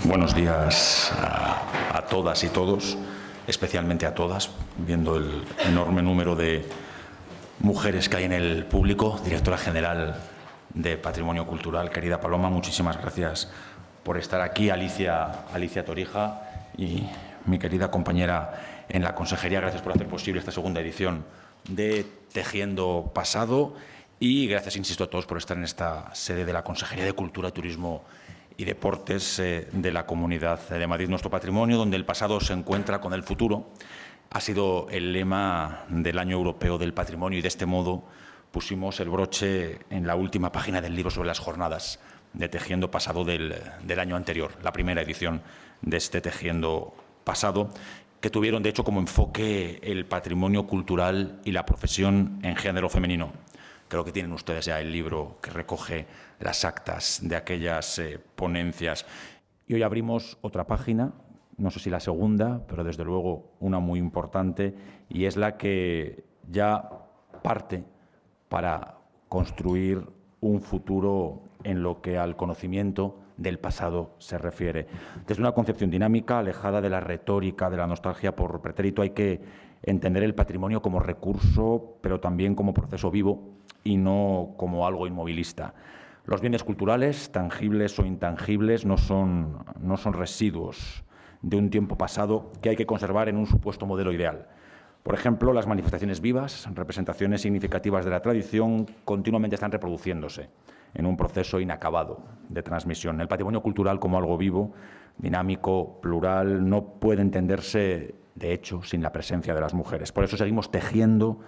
Buenos días a todas y todos, especialmente a todas, viendo el enorme número de mujeres que hay en el público. Directora General de Patrimonio Cultural, querida Paloma, muchísimas gracias por estar aquí. Alicia Torija y mi querida compañera en la Consejería, gracias por hacer posible esta segunda edición de Tejiendo Pasado. Y gracias, insisto, a todos por estar en esta sede de la Consejería de Cultura, Turismo y Deportes de la Comunidad de Madrid. Nuestro patrimonio, donde el pasado se encuentra con el futuro, ha sido el lema del Año Europeo del Patrimonio, y de este modo pusimos el broche en la última página del libro sobre las jornadas de Tejiendo Pasado del año anterior, la primera edición de este Tejiendo Pasado, que tuvieron, de hecho, como enfoque el patrimonio cultural y la profesión en género femenino. Creo que tienen ustedes ya el libro que recoge las actas de aquellas ponencias. Y hoy abrimos otra página, no sé si la segunda, pero desde luego una muy importante, y es la que ya parte para construir un futuro en lo que al conocimiento del pasado se refiere. Desde una concepción dinámica, alejada de la retórica, de la nostalgia por pretérito, hay que entender el patrimonio como recurso, pero también como proceso vivo y no como algo inmovilista. Los bienes culturales, tangibles o intangibles, no son residuos de un tiempo pasado que hay que conservar en un supuesto modelo ideal. Por ejemplo, las manifestaciones vivas, representaciones significativas de la tradición, continuamente están reproduciéndose en un proceso inacabado de transmisión. El patrimonio cultural como algo vivo, dinámico, plural, no puede entenderse, de hecho, sin la presencia de las mujeres. Por eso seguimos tejiendo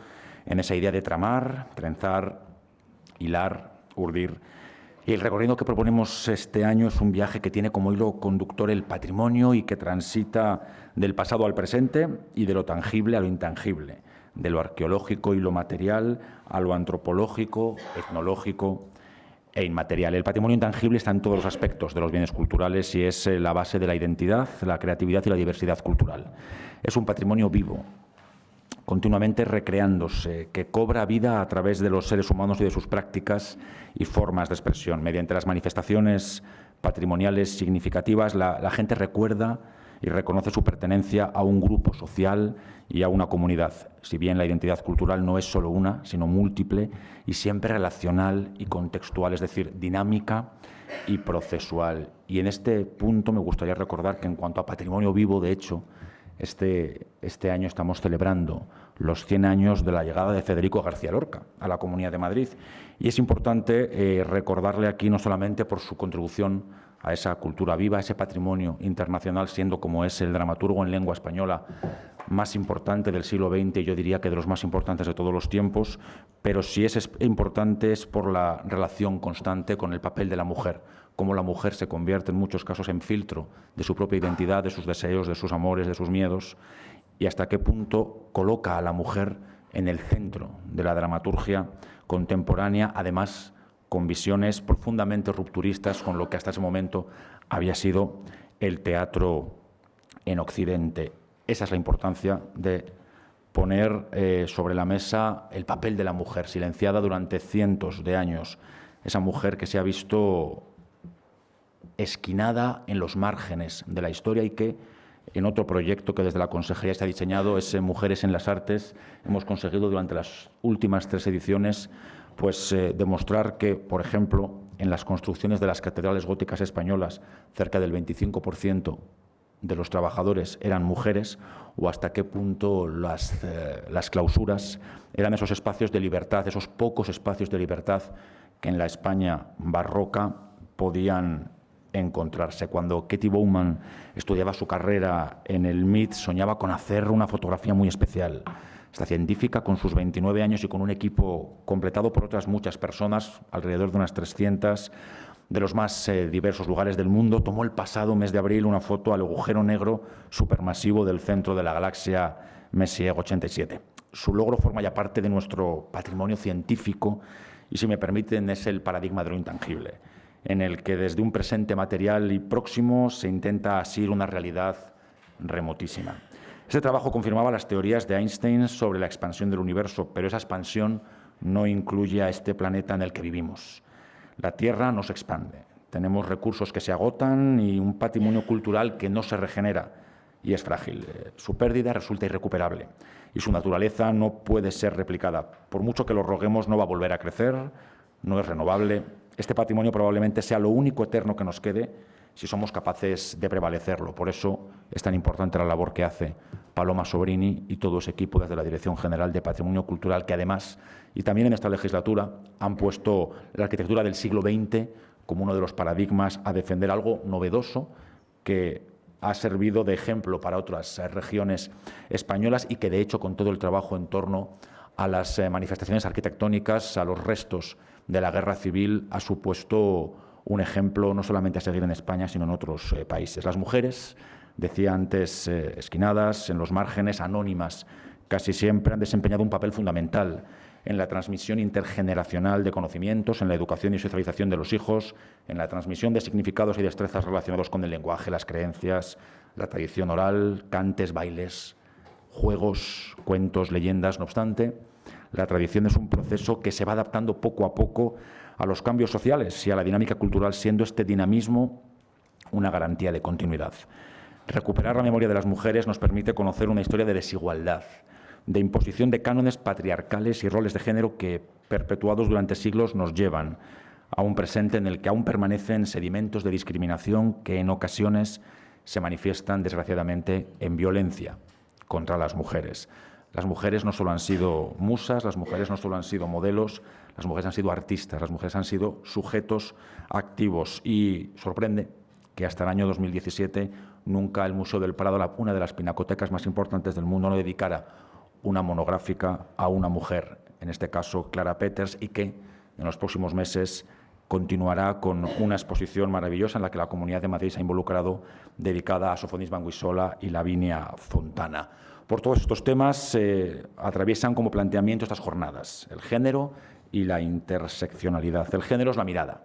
en esa idea de tramar, trenzar, hilar, urdir. Y el recorrido que proponemos este año es un viaje que tiene como hilo conductor el patrimonio y que transita del pasado al presente y de lo tangible a lo intangible, de lo arqueológico y lo material a lo antropológico, etnológico e inmaterial. El patrimonio intangible está en todos los aspectos de los bienes culturales y es la base de la identidad, la creatividad y la diversidad cultural. Es un patrimonio vivo, continuamente recreándose, que cobra vida a través de los seres humanos y de sus prácticas y formas de expresión. Mediante las manifestaciones patrimoniales significativas, la gente recuerda y reconoce su pertenencia a un grupo social y a una comunidad, si bien la identidad cultural no es solo una, sino múltiple y siempre relacional y contextual, es decir, dinámica y procesual. Y en este punto me gustaría recordar que en cuanto a patrimonio vivo, de hecho, este año estamos celebrando los 100 años de la llegada de Federico García Lorca a la Comunidad de Madrid. Y es importante recordarle aquí no solamente por su contribución a esa cultura viva, a ese patrimonio internacional, siendo como es el dramaturgo en lengua española más importante del siglo XX, yo diría que de los más importantes de todos los tiempos, pero si es importante es por la relación constante con el papel de la mujer, cómo la mujer se convierte en muchos casos en filtro de su propia identidad, de sus deseos, de sus amores, de sus miedos, y hasta qué punto coloca a la mujer en el centro de la dramaturgia contemporánea, además con visiones profundamente rupturistas con lo que hasta ese momento había sido el teatro en Occidente. Esa es la importancia de poner sobre la mesa el papel de la mujer, silenciada durante cientos de años, esa mujer que se ha visto esquinada en los márgenes de la historia y que en otro proyecto que desde la Consejería se ha diseñado, es Mujeres en las Artes, hemos conseguido durante las últimas 3 ediciones demostrar que, por ejemplo, en las construcciones de las catedrales góticas españolas, cerca del 25% de los trabajadores eran mujeres, o hasta qué punto las clausuras eran esos espacios de libertad, esos pocos espacios de libertad que en la España barroca podían encontrarse. Cuando Katie Bowman estudiaba su carrera en el MIT, soñaba con hacer una fotografía muy especial. Esta científica, con sus 29 años y con un equipo completado por otras muchas personas, alrededor de unas 300, de los más diversos lugares del mundo, tomó el pasado mes de abril una foto al agujero negro supermasivo del centro de la galaxia Messier 87. Su logro forma ya parte de nuestro patrimonio científico y, si me permiten, es el paradigma de lo intangible, en el que desde un presente material y próximo se intenta asir una realidad remotísima. Este trabajo confirmaba las teorías de Einstein sobre la expansión del universo, pero esa expansión no incluye a este planeta en el que vivimos. La Tierra no se expande, Tenemos recursos que se agotan y un patrimonio cultural que no se regenera y es frágil. Su pérdida resulta irrecuperable y su naturaleza no puede ser replicada. Por mucho que lo roguemos, no va a volver a crecer, no es renovable. Este patrimonio probablemente sea lo único eterno que nos quede si somos capaces de prevalecerlo. Por eso es tan importante la labor que hace Paloma Sobrini y todo ese equipo desde la Dirección General de Patrimonio Cultural, que además, y también en esta legislatura, han puesto la arquitectura del siglo XX como uno de los paradigmas a defender algo novedoso que ha servido de ejemplo para otras regiones españolas y que, de hecho, con todo el trabajo en torno a las manifestaciones arquitectónicas, a los restos de la guerra civil, ha supuesto un ejemplo no solamente a seguir en España, sino en otros países. Las mujeres, decía antes, esquinadas, en los márgenes, anónimas, casi siempre han desempeñado un papel fundamental en la transmisión intergeneracional de conocimientos, en la educación y socialización de los hijos, en la transmisión de significados y destrezas relacionados con el lenguaje, las creencias, la tradición oral, cantes, bailes, juegos, cuentos, leyendas. No obstante, la tradición es un proceso que se va adaptando poco a poco a los cambios sociales y a la dinámica cultural, siendo este dinamismo una garantía de continuidad. Recuperar la memoria de las mujeres nos permite conocer una historia de desigualdad, de imposición de cánones patriarcales y roles de género que, perpetuados durante siglos, nos llevan a un presente en el que aún permanecen sedimentos de discriminación que en ocasiones se manifiestan, desgraciadamente, en violencia contra las mujeres. Las mujeres no solo han sido musas, las mujeres no solo han sido modelos, las mujeres han sido artistas, las mujeres han sido sujetos activos. Y sorprende que hasta el año 2017 nunca el Museo del Prado, una de las pinacotecas más importantes del mundo, no dedicara una monográfica a una mujer, en este caso Clara Peters, y que en los próximos meses continuará con una exposición maravillosa en la que la Comunidad de Madrid se ha involucrado, dedicada a Sofonis Banguisola y Lavinia Fontana. Por todos estos temas atraviesan como planteamiento estas jornadas, el género y la interseccionalidad. El género es la mirada.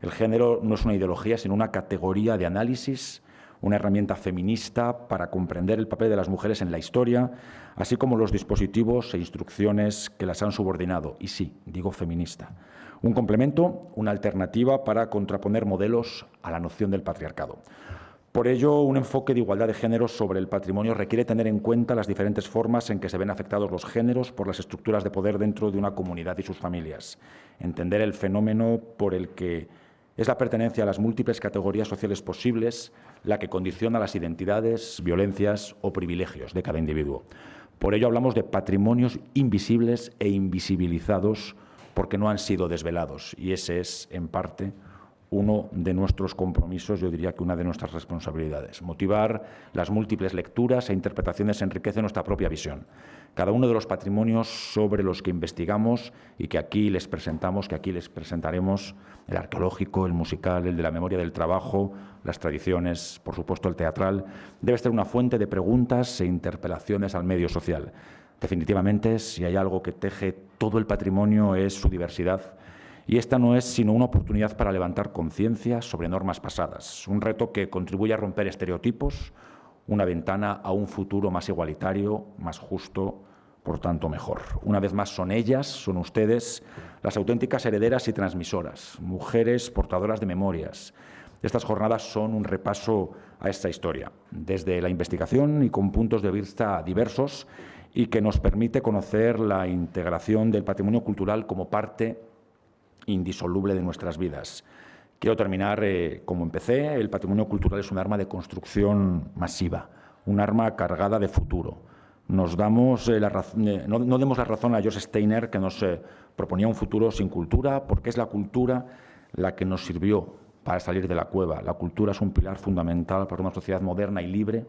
El género no es una ideología, sino una categoría de análisis, una herramienta feminista para comprender el papel de las mujeres en la historia, así como los dispositivos e instrucciones que las han subordinado. Y sí, digo feminista. Un complemento, una alternativa para contraponer modelos a la noción del patriarcado. Por ello, un enfoque de igualdad de géneros sobre el patrimonio requiere tener en cuenta las diferentes formas en que se ven afectados los géneros por las estructuras de poder dentro de una comunidad y sus familias. Entender el fenómeno por el que es la pertenencia a las múltiples categorías sociales posibles la que condiciona las identidades, violencias o privilegios de cada individuo. Por ello hablamos de patrimonios invisibles e invisibilizados porque no han sido desvelados, y ese es, en parte, uno de nuestros compromisos, yo diría que una de nuestras responsabilidades. Motivar las múltiples lecturas e interpretaciones enriquece nuestra propia visión. Cada uno de los patrimonios sobre los que investigamos y que aquí les presentamos, que aquí les presentaremos, el arqueológico, el musical, el de la memoria del trabajo, las tradiciones, por supuesto el teatral, debe ser una fuente de preguntas e interpelaciones al medio social. Definitivamente, si hay algo que teje todo el patrimonio es su diversidad. Y esta no es sino una oportunidad para levantar conciencia sobre normas pasadas, un reto que contribuye a romper estereotipos, una ventana a un futuro más igualitario, más justo, por tanto mejor. Una vez más son ellas, son ustedes, las auténticas herederas y transmisoras, mujeres portadoras de memorias. Estas jornadas son un repaso a esta historia, desde la investigación y con puntos de vista diversos, y que nos permite conocer la integración del patrimonio cultural como parte indisoluble de nuestras vidas. Quiero terminar como empecé. El patrimonio cultural es un arma de construcción masiva, un arma cargada de futuro. No demos la razón a George Steiner, que nos proponía un futuro sin cultura, porque es la cultura la que nos sirvió para salir de la cueva. La cultura es un pilar fundamental para una sociedad moderna y libre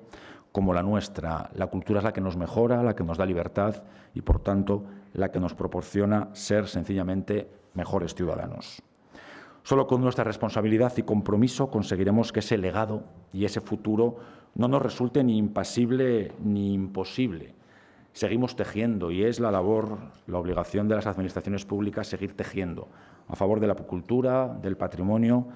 como la nuestra. La cultura es la que nos mejora, la que nos da libertad y, por tanto, la que nos proporciona ser sencillamente mejores ciudadanos. Solo con nuestra responsabilidad y compromiso conseguiremos que ese legado y ese futuro no nos resulte ni impasible ni imposible. Seguimos tejiendo y es la labor, la obligación de las administraciones públicas seguir tejiendo a favor de la cultura, del patrimonio,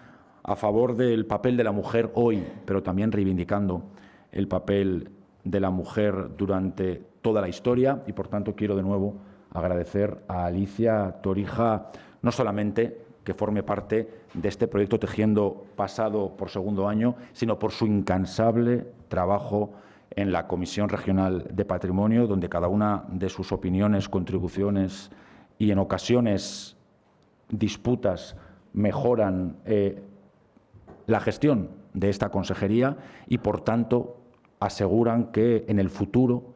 a favor del papel de la mujer hoy, pero también reivindicando el papel de la mujer durante toda la historia. Y, por tanto, quiero de nuevo agradecer a Alicia Torija no solamente que forme parte de este proyecto Tejiendo Pasado por segundo año, sino por su incansable trabajo en la Comisión Regional de Patrimonio, donde cada una de sus opiniones, contribuciones y, en ocasiones, disputas mejoran la gestión de esta consejería y, por tanto, aseguran que en el futuro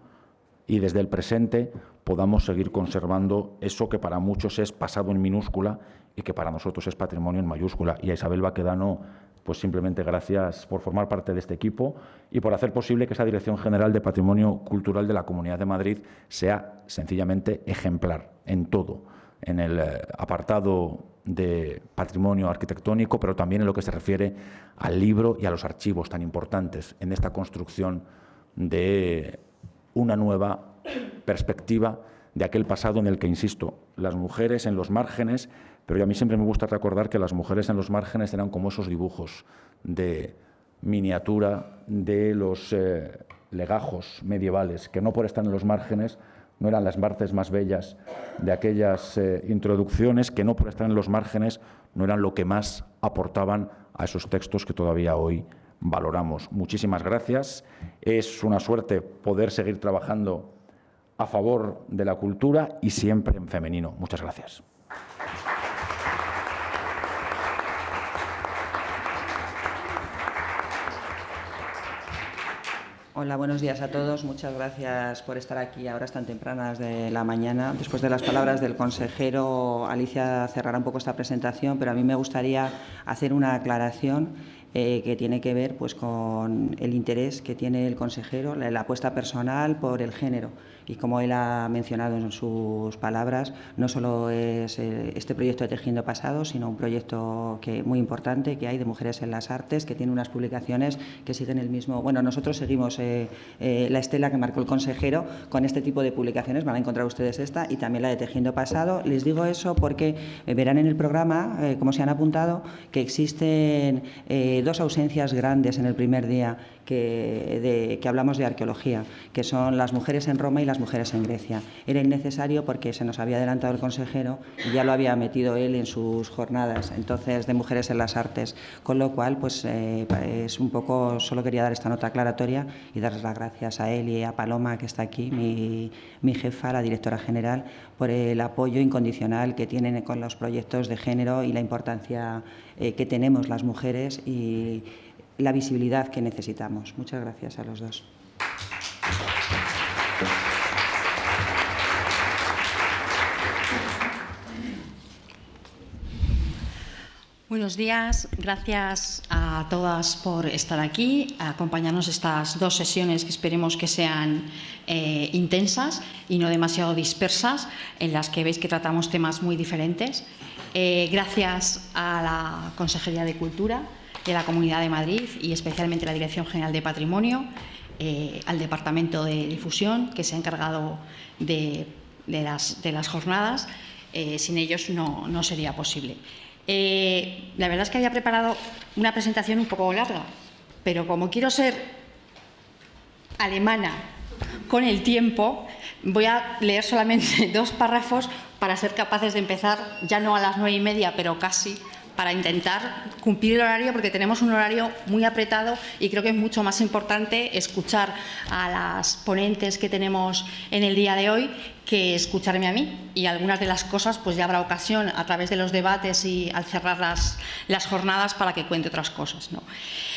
y desde el presente podamos seguir conservando eso que para muchos es pasado en minúscula y que para nosotros es patrimonio en mayúscula. Y a Isabel Baquedano, pues simplemente gracias por formar parte de este equipo y por hacer posible que esa Dirección General de Patrimonio Cultural de la Comunidad de Madrid sea sencillamente ejemplar en todo, en el apartado de patrimonio arquitectónico, pero también en lo que se refiere al libro y a los archivos tan importantes en esta construcción de una nueva perspectiva de aquel pasado en el que, insisto, las mujeres en los márgenes, pero a mí siempre me gusta recordar que las mujeres en los márgenes eran como esos dibujos de miniatura de los legajos medievales, que no por estar en los márgenes no eran las partes más bellas de aquellas introducciones, que no por estar en los márgenes no eran lo que más aportaban a esos textos que todavía hoy valoramos. Muchísimas gracias. Es una suerte poder seguir trabajando a favor de la cultura y siempre en femenino. Muchas gracias. Hola, buenos días a todos. Muchas gracias por estar aquí a horas tan tempranas de la mañana. Después de las palabras del consejero, Alicia cerrará un poco esta presentación, pero a mí me gustaría hacer una aclaración que tiene que ver pues, con el interés que tiene el consejero, la apuesta personal por el género. Y como él ha mencionado en sus palabras, no solo es este proyecto de Tejiendo Pasado, sino un proyecto muy importante que hay de Mujeres en las Artes, que tiene unas publicaciones que siguen el mismo. Bueno, nosotros seguimos la estela que marcó el consejero con este tipo de publicaciones. Van a encontrar ustedes esta y también la de Tejiendo Pasado. Les digo eso porque verán en el programa, como se han apuntado, que existen dos ausencias grandes en el primer día que hablamos de arqueología, que son las mujeres en Roma y las mujeres en Grecia. Era innecesario porque se nos había adelantado el consejero y ya lo había metido él en sus jornadas, entonces, de Mujeres en las Artes. Con lo cual, pues es un poco, solo quería dar esta nota aclaratoria y darles las gracias a él y a Paloma, que está aquí, mi jefa, la directora general, por el apoyo incondicional que tienen con los proyectos de género y la importancia que tenemos las mujeres y la visibilidad que necesitamos. Muchas gracias a los dos. Buenos días, gracias a todas por estar aquí, a acompañarnos estas dos sesiones que esperemos que sean intensas y no demasiado dispersas, en las que veis que tratamos temas muy diferentes. Gracias a la Consejería de Cultura de la Comunidad de Madrid y especialmente a la Dirección General de Patrimonio, al Departamento de Difusión, que se ha encargado de las jornadas. Sin ellos no sería posible. La verdad es que había preparado una presentación un poco larga, pero como quiero ser alemana con el tiempo, voy a leer solamente 2 párrafos para ser capaces de empezar, ya no a las 9:30, pero casi, para intentar cumplir el horario, porque tenemos un horario muy apretado y creo que es mucho más importante escuchar a las ponentes que tenemos en el día de hoy que escucharme a mí. Y algunas de las cosas pues ya habrá ocasión a través de los debates y al cerrar las jornadas para que cuente otras cosas, ¿no?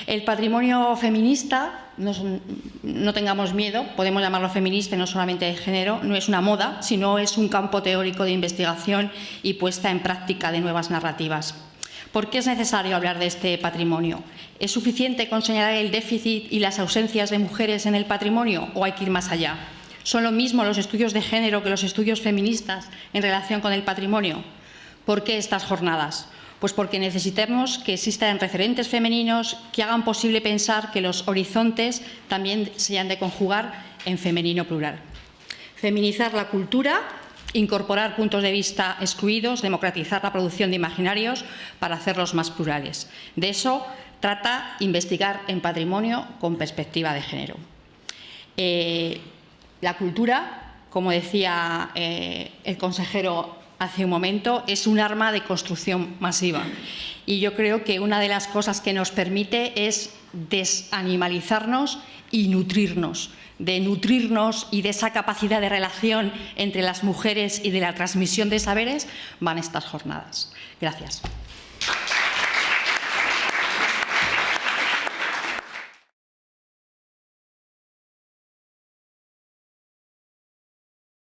El patrimonio feminista, no tengamos miedo, podemos llamarlo feminista, no solamente de género, no es una moda, sino es un campo teórico de investigación y puesta en práctica de nuevas narrativas. ¿Por qué es necesario hablar de este patrimonio? ¿Es suficiente con señalar el déficit y las ausencias de mujeres en el patrimonio o hay que ir más allá? ¿Son lo mismo los estudios de género que los estudios feministas en relación con el patrimonio? ¿Por qué estas jornadas? Pues porque necesitamos que existan referentes femeninos que hagan posible pensar que los horizontes también se han de conjugar en femenino plural. Feminizar la cultura, incorporar puntos de vista excluidos, democratizar la producción de imaginarios para hacerlos más plurales. De eso trata investigar en patrimonio con perspectiva de género. La cultura, como decía el consejero hace un momento, es un arma de construcción masiva. Y yo creo que una de las cosas que nos permite es desanimalizarnos y nutrirnos. De nutrirnos y de esa capacidad de relación entre las mujeres y de la transmisión de saberes van estas jornadas. Gracias.